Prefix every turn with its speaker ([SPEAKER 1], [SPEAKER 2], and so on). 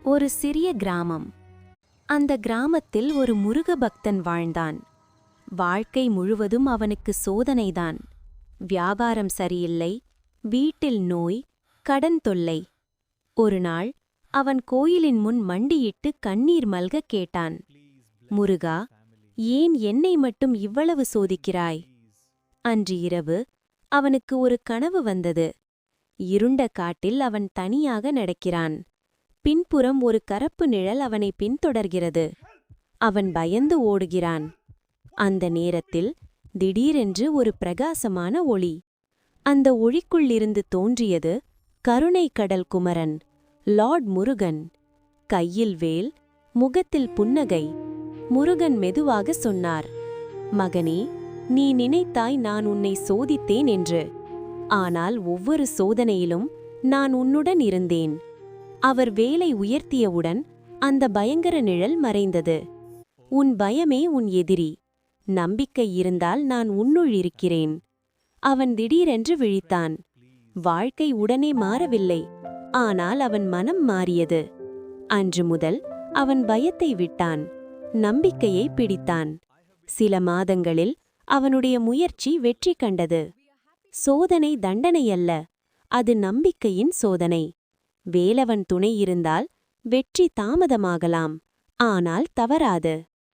[SPEAKER 1] ஒரு சிறிய கிராமம். அந்த கிராமத்தில் ஒரு முருக பக்தன் வாழ்ந்தான். வாழ்க்கை முழுவதும் அவனுக்கு சோதனைதான். வியாபாரம் சரியில்லை, வீட்டில் நோய், கடன் தொல்லை. ஒருநாள் அவன் கோயிலின் முன் மண்டியிட்டு கண்ணீர் மல்க கேட்டான், முருகா, ஏன் என்னை மட்டும் இவ்வளவு சோதிக்கிறாய்? அன்று இரவு அவனுக்கு ஒரு கனவு வந்தது. இருண்ட காட்டில் அவன் தனியாக நடக்கிறான். பின்புறம் ஒரு கருப்பு நிழல் அவனை பின்தொடர்கிறது. அவன் பயந்து ஓடுகிறான். அந்த நேரத்தில் திடீரென்று ஒரு பிரகாசமான ஒளி. அந்த ஒளிக்குள்ளிருந்து தோன்றியது கருணை கடல் குமரன், லார்ட் முருகன். கையில் வேல், முகத்தில் புன்னகை. முருகன் மெதுவாக சொன்னார், மகனே, நீ நினைத்தாய் நான் உன்னை சோதித்தேன் என்று. ஆனால் ஒவ்வொரு சோதனையிலும் நான் உன்னுடன் இருந்தேன். அவர் வேலை உயர்த்தியவுடன் அந்த பயங்கர நிழல் மறைந்தது. உன் பயமே உன் எதிரி. நம்பிக்கை இருந்தால் நான் உன்னுள் இருக்கிறேன். அவன் திடீரென்று விழித்தான். வாழ்க்கை உடனே மாறவில்லை, ஆனால் அவன் மனம் மாறியது. அன்று முதல் அவன் பயத்தை விட்டான், நம்பிக்கையை பிடித்தான். சில மாதங்களில் அவனுடைய முயற்சி வெற்றி கண்டது. சோதனை தண்டனையல்ல, அது நம்பிக்கையின் சோதனை. வேலவன் துணை இருந்தால் வெற்றி தாமதமாகலாம், ஆனால் தவறாது.